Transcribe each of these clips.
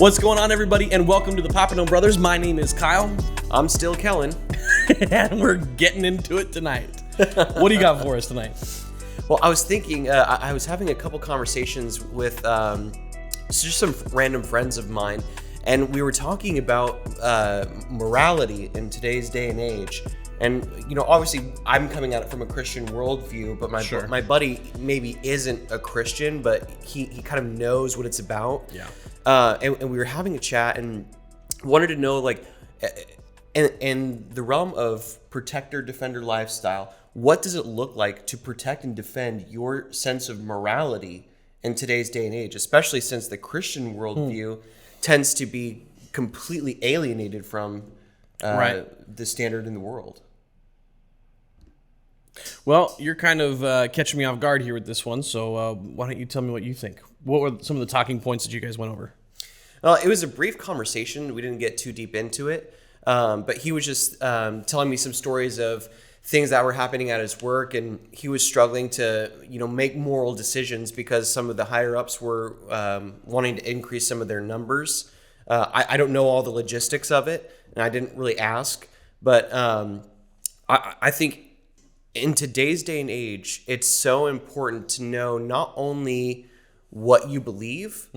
What's going on, everybody, and welcome to the Papano Brothers. My name is Kyle. I'm still Kellen. And we're getting into it tonight. What do you got for us tonight? Well, I was thinking, I was having a couple conversations with just some random friends of mine, and we were talking about morality in today's day and age. And, you know, obviously I'm coming at it from a Christian worldview, but my buddy maybe isn't a Christian, but he kind of knows what it's about. Yeah. And we were having a chat and wanted to know, like, in the realm of protector-defender lifestyle, what does it look like to protect and defend your sense of morality in today's day and age, especially since the Christian worldview tends to be completely alienated from the standard in the world? Well, you're kind of catching me off guard here with this one, so why don't you tell me what you think? What were some of the talking points that you guys went over? Well, it was a brief conversation. We didn't get too deep into it, but he was just telling me some stories of things that were happening at his work, and he was struggling to, make moral decisions because some of the higher ups were wanting to increase some of their numbers. I don't know all the logistics of it, and I didn't really ask, but I think in today's day and age, it's so important to know not only what you believe,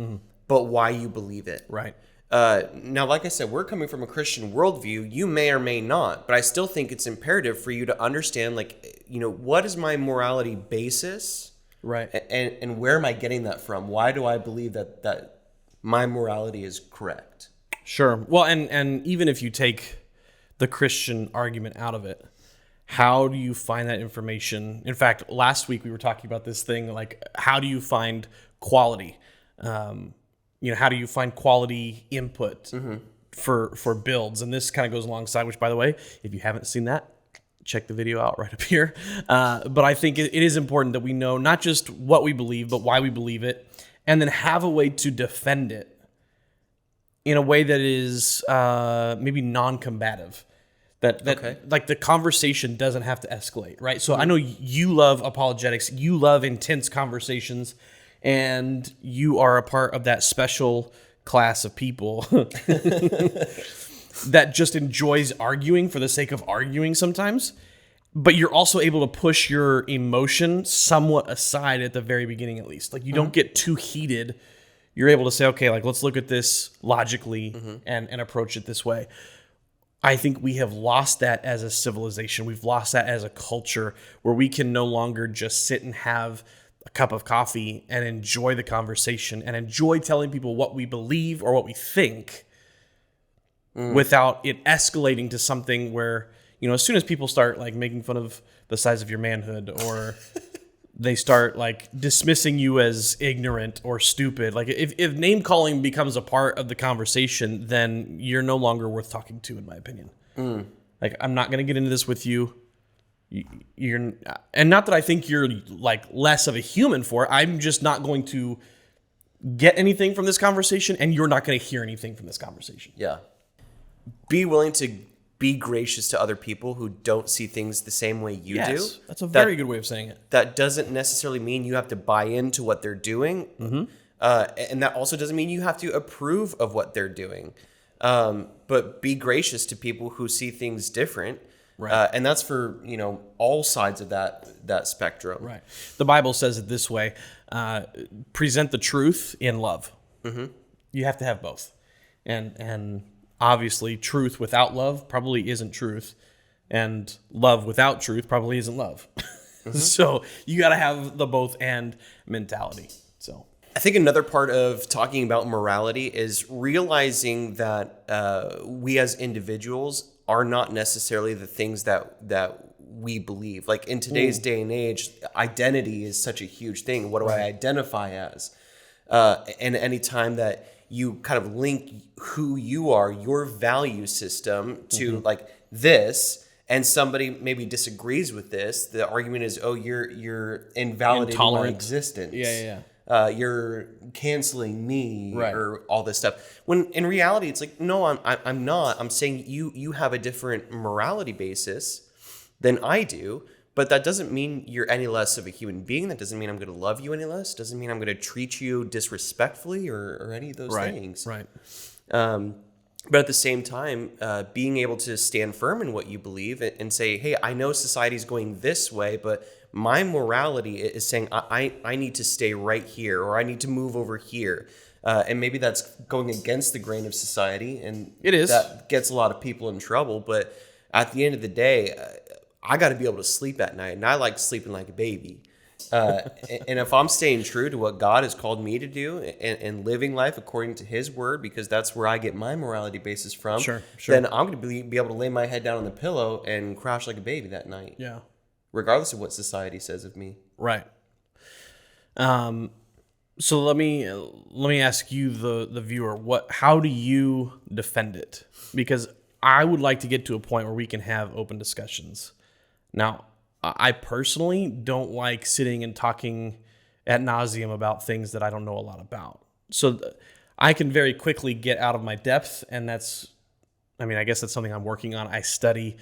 but why you believe it. Right. Now, like I said, we're coming from a Christian worldview. You may or may not, but I still think it's imperative for you to understand, what is my morality basis? Right. And where am I getting that from? Why do I believe that my morality is correct? Sure. Well, and even if you take the Christian argument out of it, how do you find that information? In fact, last week we were talking about this thing, like, how do you find quality? How do you find quality input for builds? And this kind of goes alongside, which, by the way, if you haven't seen that, check the video out right up here. But I think it is important that we know not just what we believe, but why we believe it, and then have a way to defend it in a way that is maybe non-combative. That like the conversation doesn't have to escalate, right? So I know you love apologetics, you love intense conversations, and you are a part of that special class of people that just enjoys arguing for the sake of arguing sometimes, but you're also able to push your emotion somewhat aside at the very beginning, at least. Like, you don't get too heated. You're able to say, okay, like, let's look at this logically and approach it this way. I think we have lost that as a civilization. We've lost that as a culture where we can no longer just sit and have a cup of coffee and enjoy the conversation and enjoy telling people what we believe or what we think without it escalating to something where, as soon as people start like making fun of the size of your manhood, or they start like dismissing you as ignorant or stupid, like if name calling becomes a part of the conversation, then you're no longer worth talking to, in my opinion. Like, I'm not going to get into this with you. You're, and not that I think you're like less of a human for it. I'm just not going to get anything from this conversation, and you're not going to hear anything from this conversation. Yeah. Be willing to be gracious to other people who don't see things the same way you do. That's a very good way of saying it. That doesn't necessarily mean you have to buy into what they're doing. And that also doesn't mean you have to approve of what they're doing. But be gracious to people who see things different. Right. And that's for, all sides of that spectrum. Right. The Bible says it this way, present the truth in love. You have to have both. And obviously, truth without love probably isn't truth, and love without truth probably isn't love. So you got to have the both and mentality. So I think another part of talking about morality is realizing that we as individuals are not necessarily the things that we believe. Like, in today's day and age, identity is such a huge thing. What do I identify as? And any time that you kind of link who you are, your value system, to like this, and somebody maybe disagrees with this, the argument is, oh, you're invalidating my existence. You're canceling me, right, or all this stuff. When in reality, it's like, no, I'm not. I'm saying you have a different morality basis than I do, But that doesn't mean you're any less of a human being. That doesn't mean I'm going to love you any less. Doesn't mean I'm going to treat you disrespectfully or any of those things. Right. But at the same time, being able to stand firm in what you believe and say, hey, I know society's going this way, but my morality is saying I need to stay right here, or I need to move over here. And maybe that's going against the grain of society. And it is. That gets a lot of people in trouble. But at the end of the day, I got to be able to sleep at night. And I like sleeping like a baby. And if I'm staying true to what God has called me to do and living life according to his word, because that's where I get my morality basis from, then I'm going to be able to lay my head down on the pillow and crash like a baby that night. Yeah. Regardless of what society says of me. Right. So let me ask you, the viewer, how do you defend it? Because I would like to get to a point where we can have open discussions. Now, I personally don't like sitting and talking ad nauseum about things that I don't know a lot about. So I can very quickly get out of my depth, and I guess that's something I'm working on. I study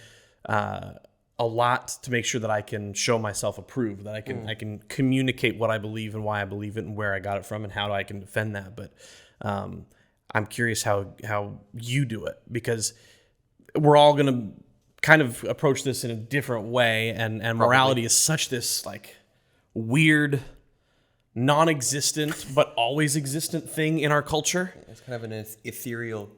a lot to make sure that I can show myself approved, that I can communicate what I believe and why I believe it and where I got it from and how I can defend that. But I'm curious how you do it, because we're all going to kind of approach this in a different way, and morality is such this like weird, non-existent but always existent thing in our culture. It's kind of an ethereal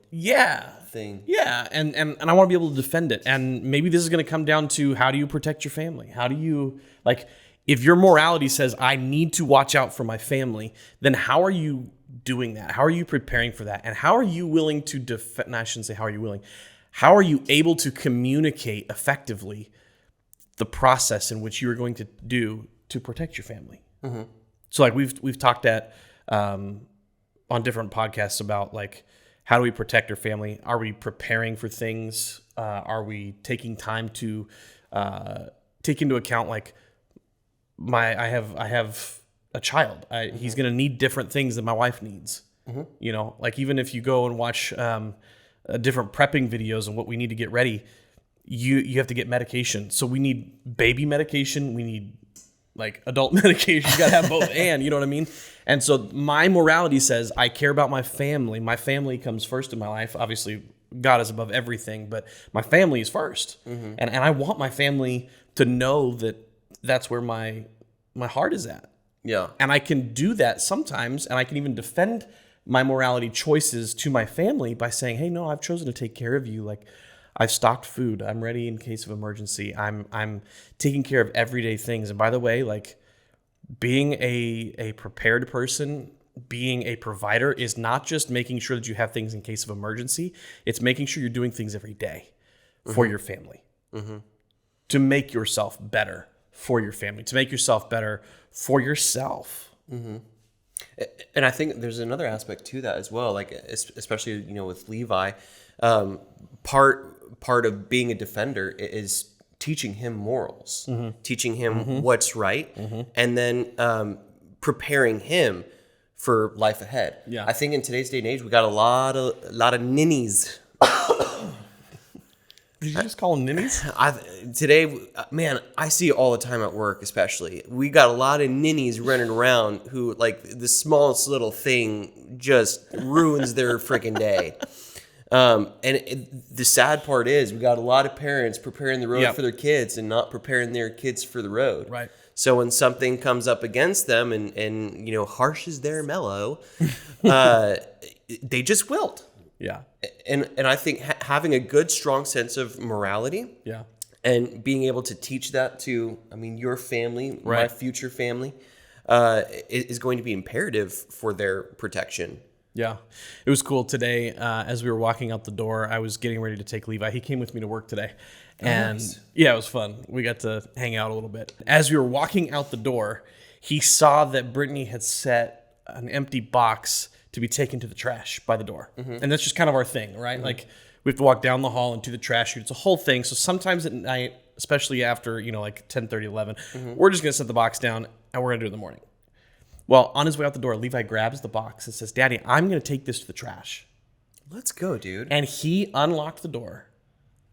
thing. Yeah, and I want to be able to defend it. And maybe this is going to come down to, how do you protect your family? How do you, like, if your morality says I need to watch out for my family, then how are you doing that? How are you preparing for that? And how are you willing to defend? No, I shouldn't say how are you willing. How are you able to communicate effectively the process in which you are going to do to protect your family? Mm-hmm. So like we've talked on different podcasts about, like, how do we protect our family? Are we preparing for things? Are we taking time to take into account, like, I have a child. He's going to need different things than my wife needs. Mm-hmm. You know, like, even if you go and watch different prepping videos and what we need to get ready, you have to get medication. So we need baby medication. We need, like, adult medication. You got to have both, and you know what I mean? And so my morality says I care about my family. My family comes first in my life. Obviously, God is above everything, but my family is first. Mm-hmm. And I want my family to know that that's where my heart is at. Yeah. And I can do that sometimes, and I can even defend my morality choices to my family by saying, hey, no, I've chosen to take care of you. Like, I've stocked food. I'm ready in case of emergency. I'm taking care of everyday things. And by the way, like, being a prepared person, being a provider is not just making sure that you have things in case of emergency. It's making sure you're doing things every day for your family, to make yourself better for your family, to make yourself better for yourself. Mm-hmm. And I think there's another aspect to that as well, like, especially, you know, with Levi, part of being a defender is teaching him morals, teaching him what's right, and then preparing him for life ahead. Yeah. I think in today's day and age, we got a lot of ninnies. Did you just call them ninnies? Today, man, I see it all the time at work, especially. We got a lot of ninnies running around who, like, the smallest little thing just ruins their freaking day. The sad part is we got a lot of parents preparing the road for their kids and not preparing their kids for the road. Right. So when something comes up against them and you know, harshes their mellow, they just wilt. Yeah. And I think having a good, strong sense of morality, and being able to teach that to, I mean, your family, my future family, is going to be imperative for their protection. Yeah. It was cool today. As we were walking out the door, I was getting ready to take Levi. He came with me to work today. And yeah, it was fun. We got to hang out a little bit. As we were walking out the door, he saw that Brittany had set an empty box to be taken to the trash by the door. And that's just kind of our thing, right? Like, we have to walk down the hall and to the trash chute. It's a whole thing. So sometimes at night, especially after, you know, like 10:30, 11, we're just going to set the box down and we're going to do it in the morning. Well, on his way out the door, Levi grabs the box and says, Daddy, I'm going to take this to the trash. Let's go, dude. And he unlocked the door,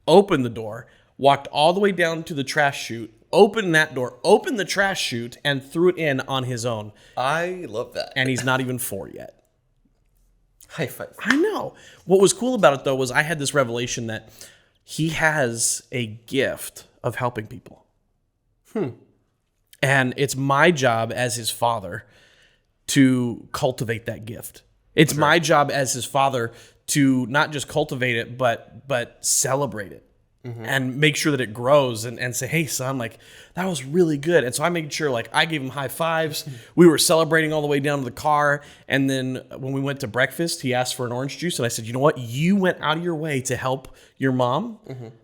opened the door, walked all the way down to the trash chute, opened that door, opened the trash chute, and threw it in on his own. I love that. And he's not even 4 yet. High five. I know. What was cool about it, though, was I had this revelation that he has a gift of helping people. And it's my job as his father to cultivate that gift. It's my job as his father to not just cultivate it, but celebrate it. And make sure that it grows and say, hey, son, like, that was really good. And so I made sure, like, I gave him high fives. We were celebrating all the way down to the car. And then when we went to breakfast, he asked for an orange juice. And I said, you know what? You went out of your way to help your mom.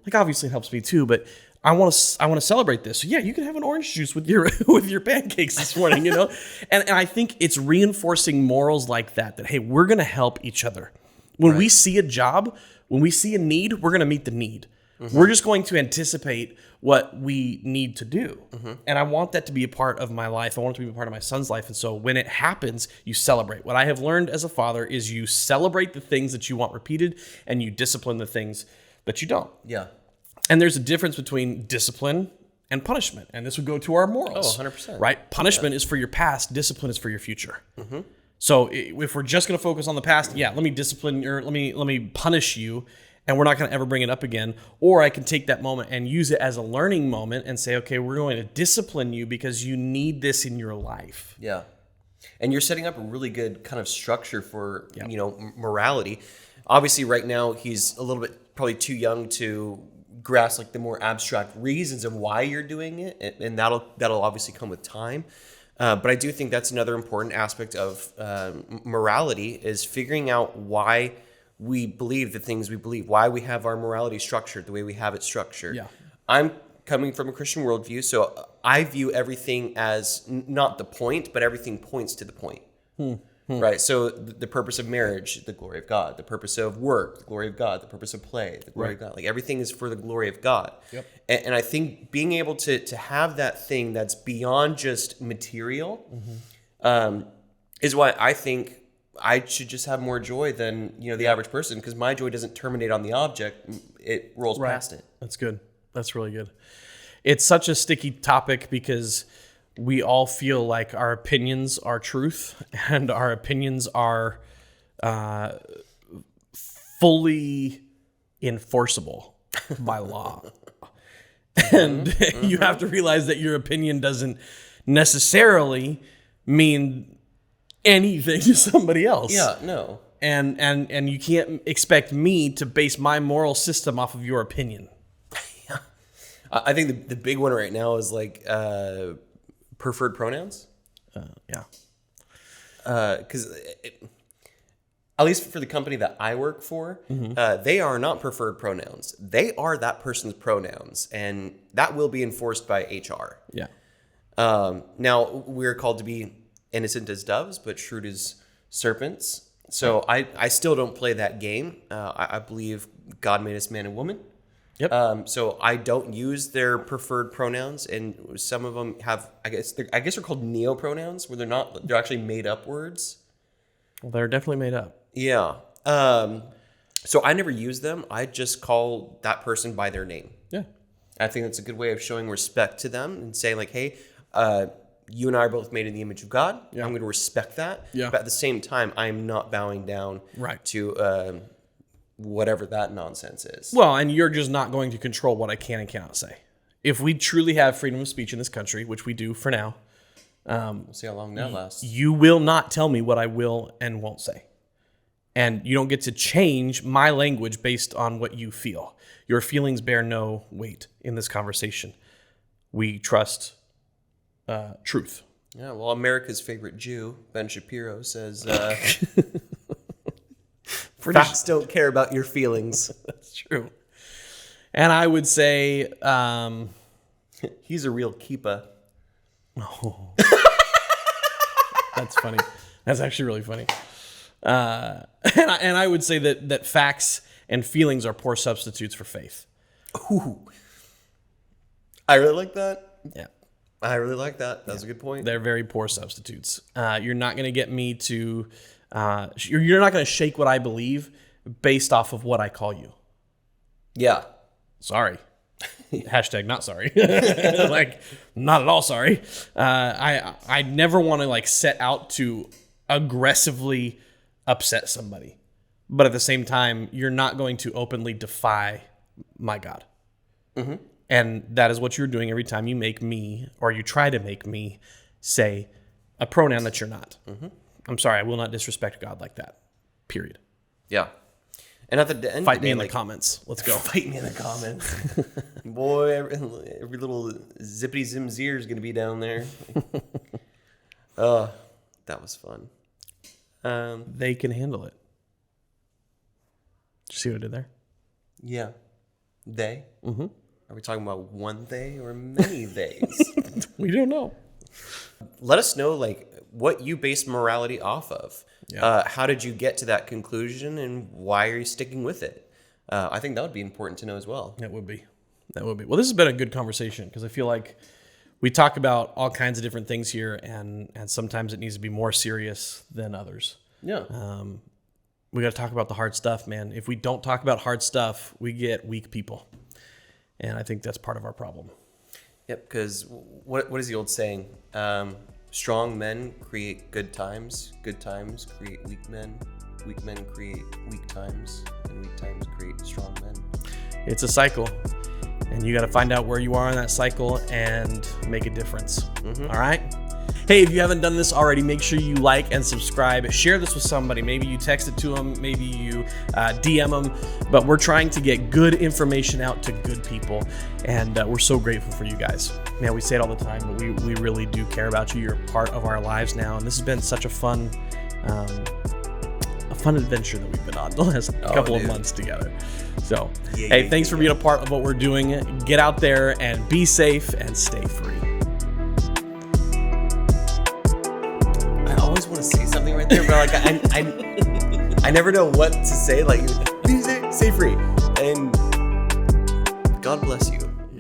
Like, obviously it helps me too, but I want to celebrate this. So yeah, you can have an orange juice with your with your pancakes this morning, you know? and I think it's reinforcing morals like that, hey, we're going to help each other. When we see a job, when we see a need, we're going to meet the need. We're just going to anticipate what we need to do. And I want that to be a part of my life. I want it to be a part of my son's life. And so when it happens, you celebrate. What I have learned as a father is you celebrate the things that you want repeated and you discipline the things that you don't. Yeah. And there's a difference between discipline and punishment. And this would go to our morals. 100%. Right? Punishment is for your past. Discipline is for your future. So if we're just going to focus on the past, yeah, let me discipline or let me punish you, and we're not going to ever bring it up again. Or I can take that moment and use it as a learning moment and say, okay, we're going to discipline you because you need this in your life. Yeah. And you're setting up a really good kind of structure for, morality. Obviously, right now, he's a little bit probably too young to grasp like the more abstract reasons of why you're doing it. And that'll obviously come with time. But I do think that's another important aspect of morality is figuring out why we believe the things we believe, why we have our morality structured the way we have it structured. Yeah. I'm coming from a Christian worldview, so I view everything as not the point, but everything points to the point. Right? So the purpose of marriage, the glory of God. The purpose of work, the glory of God. The purpose of play, the glory of God. Like everything is for the glory of God. Yep. And I think being able to have that thing that's beyond just material is why I think I should just have more joy than the average person, because my joy doesn't terminate on the object; it rolls past it. That's good. That's really good. It's such a sticky topic because we all feel like our opinions are truth, and our opinions are fully enforceable by law. And you have to realize that your opinion doesn't necessarily mean anything to somebody else. Yeah, no. And you can't expect me to base my moral system off of your opinion. I think the big one right now is like preferred pronouns. Yeah. Because at least for the company that I work for, they are not preferred pronouns. They are that person's pronouns, and that will be enforced by HR. Yeah. Now, we're called to be innocent as doves, but shrewd as serpents. So I still don't play that game. I believe God made us man and woman. Yep. So I don't use their preferred pronouns, and some of them have, I guess they're called neo-pronouns, where they're actually made up words. Well, they're definitely made up. Yeah. So I never use them. I just call that person by their name. Yeah. I think that's a good way of showing respect to them and saying like, hey, you and I are both made in the image of God. Yeah. I'm going to respect that. Yeah. But at the same time, I'm not bowing down to whatever that nonsense is. Well, and you're just not going to control what I can and cannot say. If we truly have freedom of speech in this country, which we do for now, we'll see how long that lasts. You will not tell me what I will and won't say. And you don't get to change my language based on what you feel. Your feelings bear no weight in this conversation. We trust truth. Yeah, well, America's favorite Jew, Ben Shapiro, says facts don't care about your feelings. That's true. And I would say he's a real keeper. Oh. That's funny. That's actually really funny. And I would say that facts and feelings are poor substitutes for faith. Ooh. I really like that. Yeah. I really like that. That's a good point. They're very poor substitutes. You're not going to get me to... you're not going to shake what I believe based off of what I call you. Yeah. Sorry. Hashtag not sorry. Like, not at all sorry. I never want to like set out to aggressively upset somebody. But at the same time, you're not going to openly defy my God. Mm-hmm. And that is what you're doing every time you make me, or you try to make me, say a pronoun that you're not. Mm-hmm. I'm sorry, I will not disrespect God like that. Period. Yeah. And at the end Fight of the me day, in like, the comments. Let's go. Fight me in the comments. Boy, every little zippity zim zir is going to be down there. Oh, that was fun. They can handle it. Did you see what I did there? Yeah. They? Mm-hmm. Are we talking about one they or many theys? We don't know. Let us know, like, what you base morality off of. Yeah. How did you get to that conclusion, and why are you sticking with it? I think that would be important to know as well. That would be. Well, this has been a good conversation because I feel like we talk about all kinds of different things here, and sometimes it needs to be more serious than others. Yeah. We got to talk about the hard stuff, man. If we don't talk about hard stuff, we get weak people. And I think that's part of our problem. Yep, because what is the old saying? Strong men create good times create weak men create weak times, and weak times create strong men. It's a cycle, and you got to find out where you are in that cycle and make a difference. Mm-hmm. All right? Hey, if you haven't done this already, make sure you like and subscribe. Share this with somebody. Maybe you text it to them. Maybe you DM them. But we're trying to get good information out to good people. And we're so grateful for you guys. Man, we say it all the time, but we really do care about you. You're a part of our lives now. And this has been such a fun adventure that we've been on the last couple of months together. So, thanks for being a part of what we're doing. Get out there and be safe and stay free. I always want to say something right there, but like I never know what to say. Like, stay free, and God bless you.